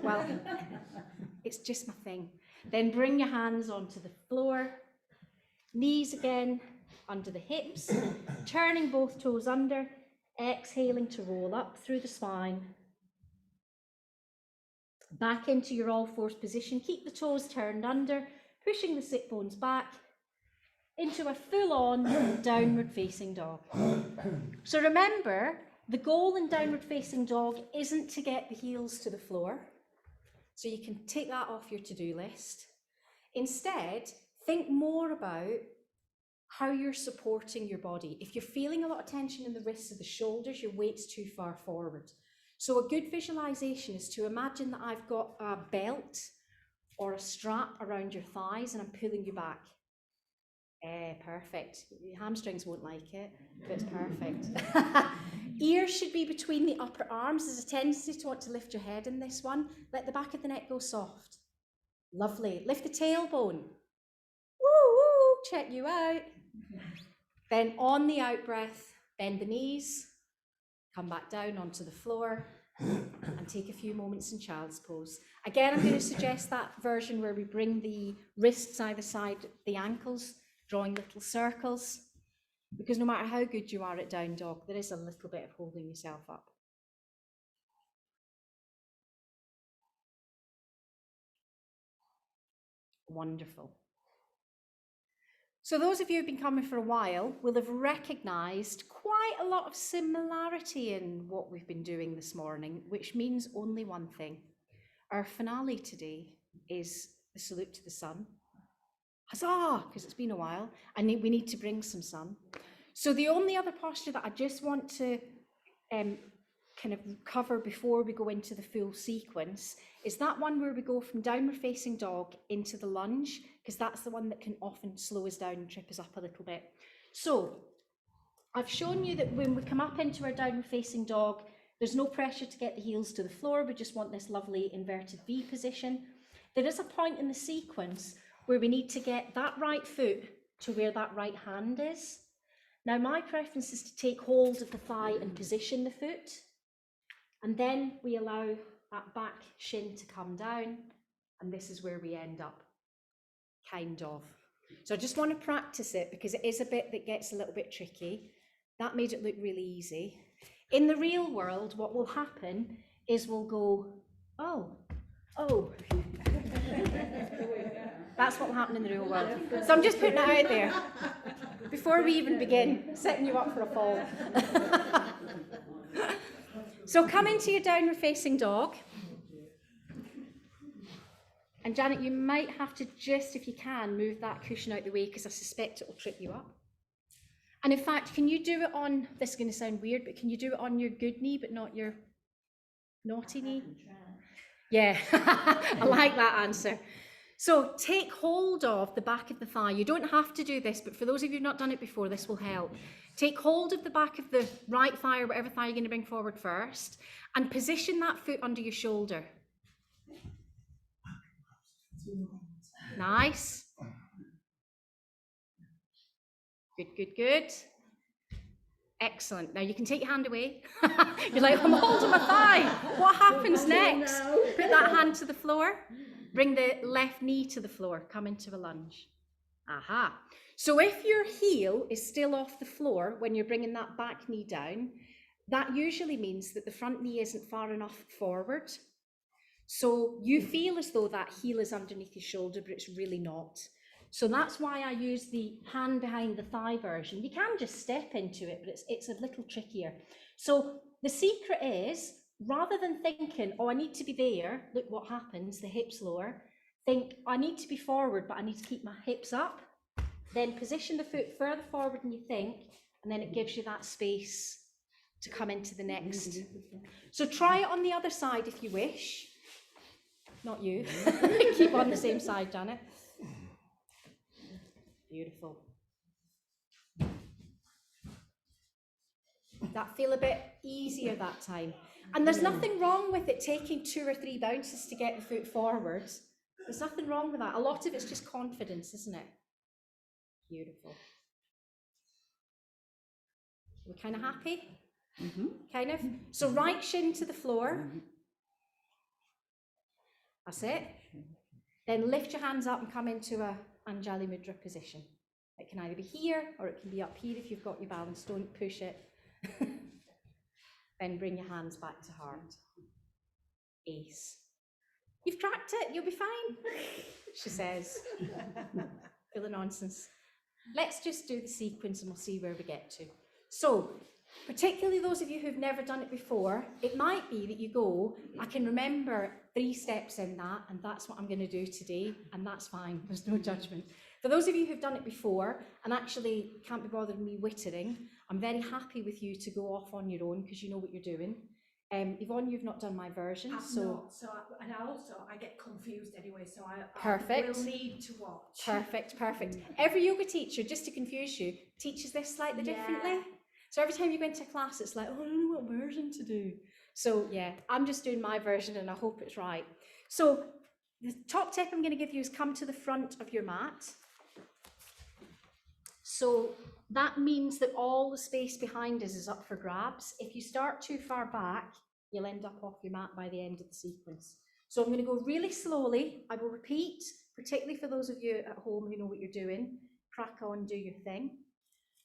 [SPEAKER 1] Well, it's just my thing. Then bring your hands onto the floor. Knees again under the hips. Turning both toes under. Exhaling to roll up through the spine. Back into your all fours position. Keep the toes turned under. pushing the sit bones back into a full-on downward facing dog. So remember, the goal in downward facing dog isn't to get the heels to the floor. So you can take that off your to-do list. Instead, think more about how you're supporting your body. If you're feeling a lot of tension in the wrists or the shoulders, your weight's too far forward. So a good visualization is to imagine that I've got a belt or a strap around your thighs and I'm pulling you back. Perfect. Your hamstrings won't like it, but it's perfect. Ears should be between the upper arms. There's a tendency to want to lift your head in this one. Let the back of the neck go soft. Lovely. Lift the tailbone. Woo, woo, check you out. Then on the out breath, bend the knees, come back down onto the floor, and take a few moments in child's pose. Again, I'm going to suggest that version where we bring the wrists either side the ankles, drawing little circles, because no matter how good you are at down dog, there is a little bit of holding yourself up. Wonderful. So those of you who've been coming for a while will have recognised quite a lot of similarity in what we've been doing this morning, which means only one thing. Our finale today is the salute to the sun. Huzzah, because it's been a while, and we need to bring some sun. So the only other posture that I just want to kind of cover before we go into the full sequence is that one where we go from downward facing dog into the lunge, because that's the one that can often slow us down and trip us up a little bit. So I've shown you that when we come up into our downward facing dog, there's no pressure to get the heels to the floor. We just want this lovely inverted V position. There is a point in the sequence where we need to get that right foot to where that right hand is. Now my preference is to take hold of the thigh and position the foot. And then we allow that back shin to come down, and this is where we end up, kind of. So I just want to practice it because it is a bit that gets a little bit tricky. That made it look really easy. In the real world, what will happen is we'll go, oh. That's what will happen in the real world. So I'm just putting it out there before we even begin, setting you up for a fall. So come into your downward facing dog. And Janet, you might have to just, if you can, move that cushion out the way because I suspect it will trip you up. And in fact, can you do it on, this is going to sound weird, but can you do it on your good knee but not your naughty knee? Yeah, I like that answer. So take hold of the back of the thigh. You don't have to do this, but for those of you who've not done it before, this will help. Take hold of the back of the right thigh or whatever thigh you're going to bring forward first, and position that foot under your shoulder. Nice. Good, good, good. Excellent. Now you can take your hand away. You're like, I'm holding my thigh. What happens next? Put that hand to the floor. Bring the left knee to the floor. Come into a lunge. Aha. So if your heel is still off the floor when you're bringing that back knee down, that usually means that the front knee isn't far enough forward. So you feel as though that heel is underneath your shoulder, but it's really not. So that's why I use the hand behind the thigh version. You can just step into it, but it's a little trickier. So the secret is, rather than thinking, oh, I need to be there, look what happens, the hips lower, think, I need to be forward, but I need to keep my hips up. Then position the foot further forward than you think, and then it gives you that space to come into the next. So try it on the other side if you wish. Not you. Keep on the same side, Janet. Beautiful. That feel a bit easier that time. And there's nothing wrong with it taking 2 or 3 bounces to get the foot forwards. There's nothing wrong with that. A lot of it's just confidence, isn't it? Beautiful. We're kind of happy? Mm-hmm. Kind of. So right shin to the floor. That's it. Then lift your hands up and come into a Anjali Mudra position. It can either be here or it can be up here if you've got your balance. Don't push it. Then bring your hands back to heart. Ace. You've cracked it, you'll be fine, she says. Full of nonsense. Let's just do the sequence and we'll see where we get to. So, particularly those of you who've never done it before, it might be that you go, I can remember 3 steps in that, and that's what I'm going to do today, and that's fine, there's no judgment. For those of you who've done it before, and actually can't be bothered with me wittering, I'm very happy with you to go off on your own, because you know what you're doing. Yvonne, you've not done my version,
[SPEAKER 3] And I get confused anyway, so I
[SPEAKER 1] Perfect.
[SPEAKER 3] will need to watch.
[SPEAKER 1] Perfect. Every yoga teacher, just to confuse you, teaches this slightly differently. So every time you go into class, it's like, oh, I don't know what version to do. So yeah, I'm just doing my version and I hope it's right. So the top tip I'm going to give you is come to the front of your mat. So that means that all the space behind us is up for grabs. If you start too far back, you'll end up off your mat by the end of the sequence. So I'm going to go really slowly. I will repeat, particularly for those of you at home who know what you're doing. Crack on, do your thing.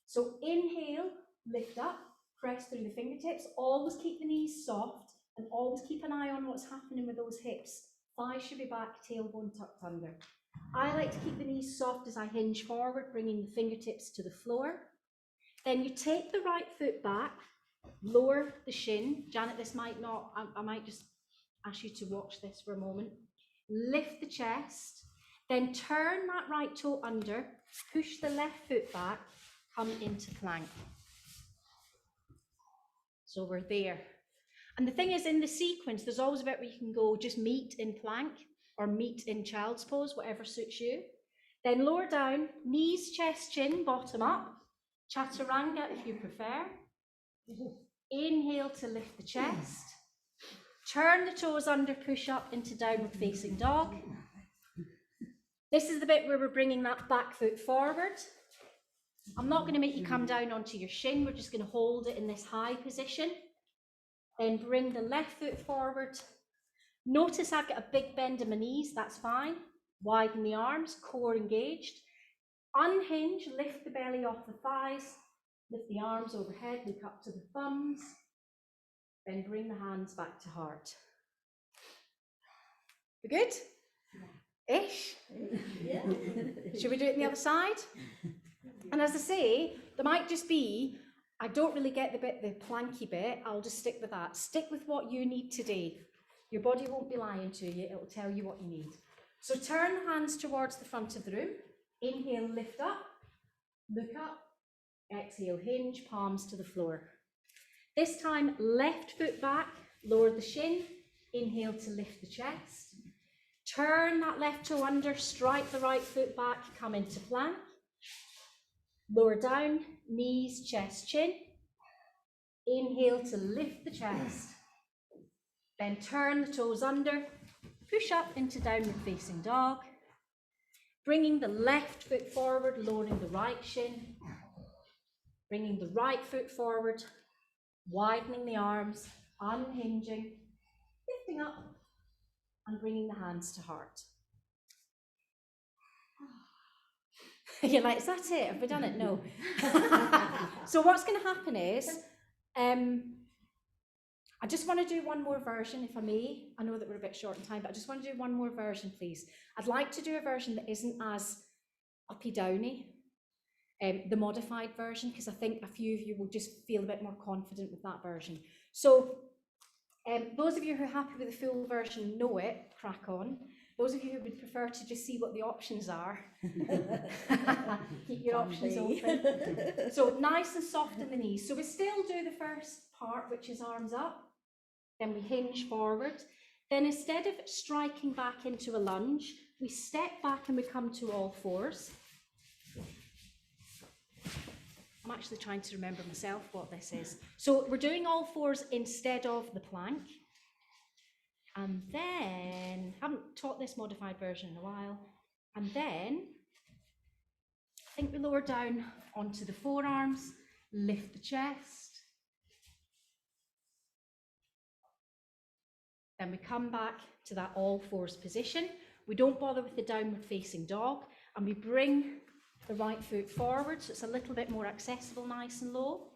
[SPEAKER 1] So inhale, lift up, press through the fingertips. Always keep the knees soft and always keep an eye on what's happening with those hips. Thighs should be back, tailbone tucked under. I like to keep the knees soft as I hinge forward, bringing the fingertips to the floor. Then you take the right foot back, lower the shin. Janet, this might not, I might just ask you to watch this for a moment. Lift the chest, then turn that right toe under, push the left foot back, come into plank. So we're there. And the thing is, in the sequence, there's always a bit where you can go just meet in plank or meet in child's pose, whatever suits you. Then lower down, knees, chest, chin, bottom up. Chaturanga if you prefer. Inhale to lift the chest. Turn the toes under, push up into downward facing dog. This is the bit where we're bringing that back foot forward. I'm not going to make you come down onto your shin. We're just going to hold it in this high position. Then bring the left foot forward. Notice I've got a big bend in my knees. That's fine. Widen the arms, core engaged. Unhinge, lift the belly off the thighs. Lift the arms overhead, look up to the thumbs. Then bring the hands back to heart. We good? Ish?
[SPEAKER 2] Yeah.
[SPEAKER 1] Should we do it on the other side? And as I say, there might just be, I don't really get the planky bit, I'll just stick with that. Stick with what you need today. Your body won't be lying to you, it'll tell you what you need. So turn the hands towards the front of the room. Inhale, lift up, look up. Exhale, hinge, palms to the floor. This time, left foot back, lower the shin. Inhale to lift the chest. Turn that left toe under, strike the right foot back, come into plank. Lower down, knees, chest, chin. Inhale to lift the chest. Then turn the toes under, push up into downward facing dog. Bringing the left foot forward, lowering the right shin. Bringing the right foot forward, widening the arms, unhinging, lifting up, and bringing the hands to heart. You're like, is that it? Have we done it? No. So what's going to happen is, I just want to do one more version, if I may. I know that we're a bit short in time, but I just want to do one more version, please. I'd like to do a version that isn't as uppy-downy, the modified version, because I think a few of you will just feel a bit more confident with that version. So those of you who are happy with the full version know it, crack on. Those of you who would prefer to just see what the options are, keep your options open. So nice and soft in the knees. So we still do the first part, which is arms up. Then we hinge forward. Then instead of striking back into a lunge, we step back and we come to all fours. I'm actually trying to remember myself what this is. So we're doing all fours instead of the plank. And then, I haven't taught this modified version in a while. And then, I think we lower down onto the forearms, lift the chest. Then we come back to that all fours position. We don't bother with the downward facing dog, and we bring the right foot forward, so it's a little bit more accessible, nice and low.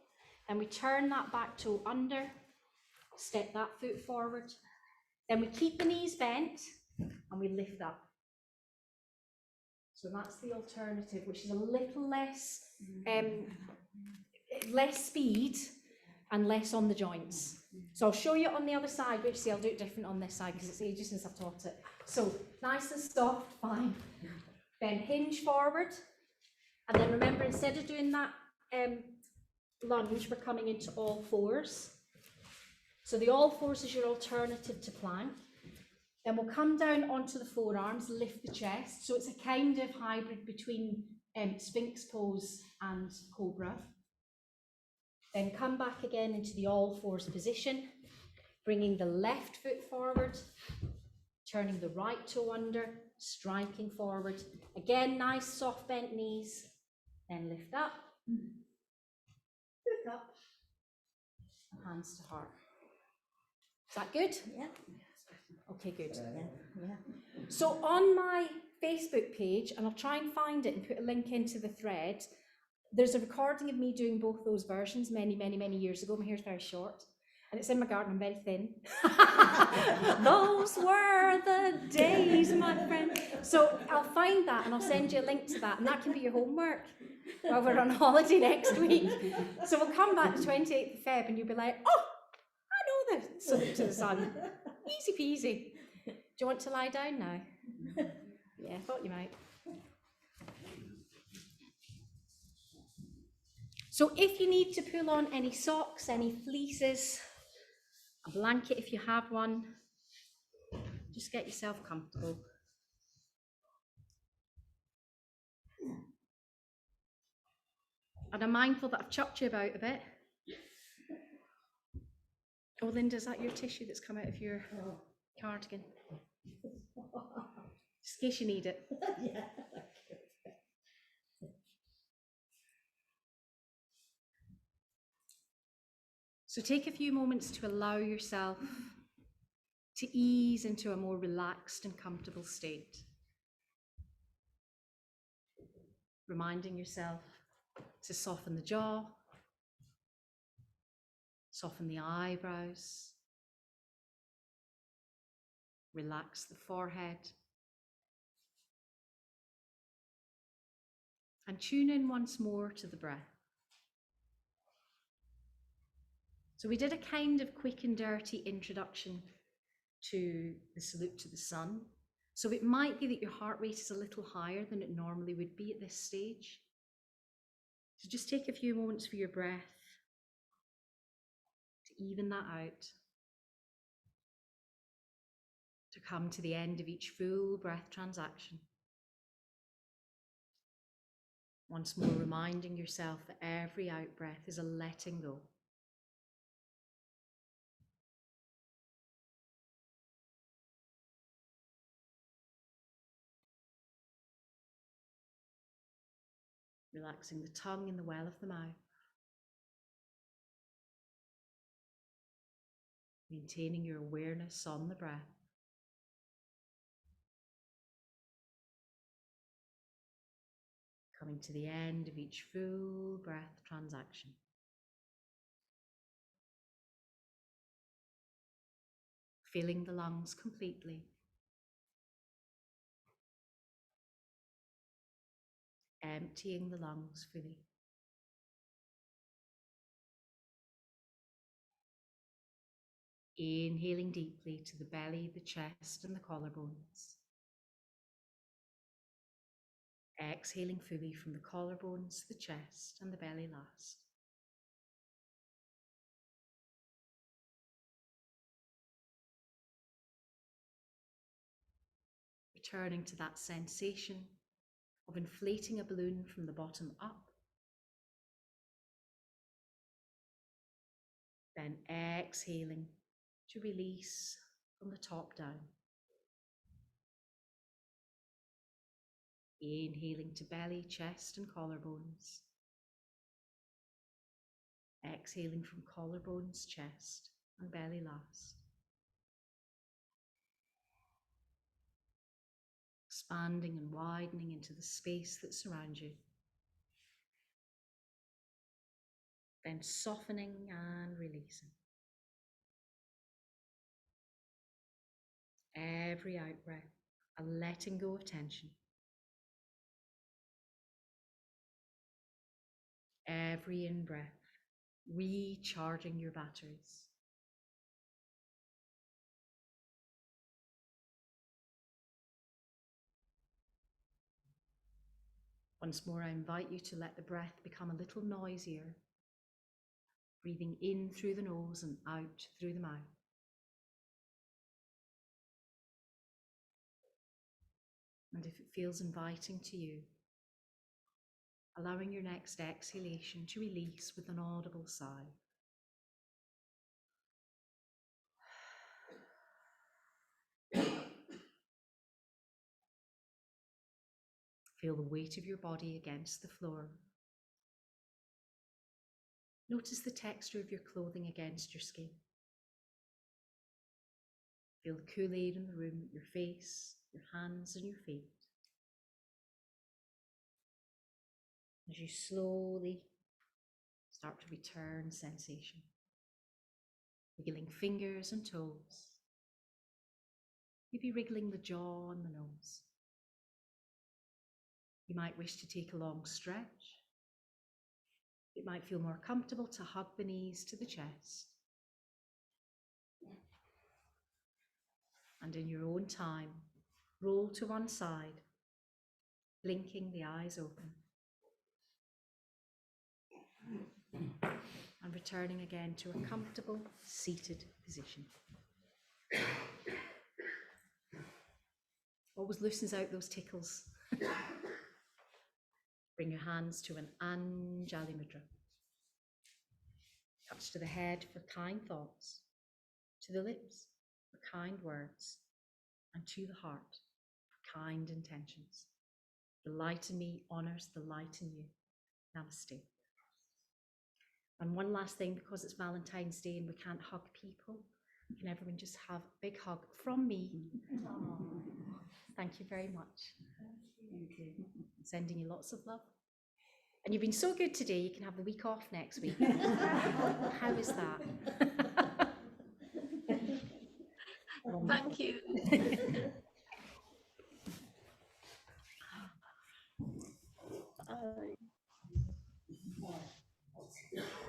[SPEAKER 1] Then we turn that back toe under, step that foot forward. Then we keep the knees bent, and we lift up. So that's the alternative, which is a little less, less speed and less on the joints. So I'll show you on the other side, which see I'll do it different on this side because it's ages since I've taught it. So nice and soft, fine. Then hinge forward, and then remember, instead of doing that lunge, we're coming into all fours. So the all fours is your alternative to plank. Then we'll come down onto the forearms, lift the chest. So it's a kind of hybrid between Sphinx pose and Cobra. Then come back again into the all fours position, bringing the left foot forward, turning the right toe under, striking forward. Again, nice soft bent knees. Then lift up, look up, and hands to heart. Is that good?
[SPEAKER 2] Yeah.
[SPEAKER 1] Okay, good.
[SPEAKER 2] Yeah.
[SPEAKER 1] So on my Facebook page, and I'll try and find it and put a link into the thread, there's a recording of me doing both those versions many, many, many years ago. My hair's very short, and it's in my garden. I'm very thin. Those were the days, my friend. So I'll find that and I'll send you a link to that, and that can be your homework while we're on holiday next week. So we'll come back the 28th of Feb and you'll be like, oh, I know this. So to the sun. Easy peasy. Do you want to lie down now? Yeah, I thought you might. So if you need to pull on any socks, any fleeces, a blanket if you have one, just get yourself comfortable. And I'm mindful that I've chucked you about a bit. Oh, Linda, is that your tissue that's come out of your cardigan? Just in case you need it.
[SPEAKER 2] Yeah.
[SPEAKER 1] So take a few moments to allow yourself to ease into a more relaxed and comfortable state. Reminding yourself to soften the jaw, soften the eyebrows, relax the forehead, and tune in once more to the breath. So we did a kind of quick and dirty introduction to the salute to the sun. So it might be that your heart rate is a little higher than it normally would be at this stage. So just take a few moments for your breath to even that out, to come to the end of each full breath transaction. Once more reminding yourself that every out breath is a letting go. Relaxing the tongue in the well of the mouth. Maintaining your awareness on the breath. Coming to the end of each full breath transaction. Filling the lungs completely. Emptying the lungs fully. Inhaling deeply to the belly, the chest, and the collarbones. Exhaling fully from the collarbones, the chest, and the belly last. Returning to that sensation of inflating a balloon from the bottom up. Then exhaling to release from the top down. Inhaling to belly, chest, and collarbones. Exhaling from collarbones, chest, and belly last. Expanding and widening into the space that surrounds you. Then softening and releasing. every out breath, a letting go of tension. Every in breath, recharging your batteries. Once more, I invite you to let the breath become a little noisier, breathing in through the nose and out through the mouth. And if it feels inviting to you, allowing your next exhalation to release with an audible sigh. Feel the weight of your body against the floor. Notice the texture of your clothing against your skin. Feel the cool air in the room at your face, your hands and your feet. As you slowly start to return sensation, wiggling fingers and toes, maybe wriggling the jaw and the nose. You might wish to take a long stretch. It might feel more comfortable to hug the knees to the chest. And in your own time, roll to one side, blinking the eyes open. And returning again to a comfortable seated position. Always loosens out those tickles. Bring your hands to an Anjali Mudra. Touch to the head for kind thoughts, to the lips for kind words, and to the heart for kind intentions. The light in me honors the light in you. Namaste. And one last thing, because it's Valentine's Day and we can't hug people, can everyone just have a big hug from me? Thank you very much. Thank you. Sending you lots of love. And you've been so good today, you can have the week off next week. How is that?
[SPEAKER 5] Thank you.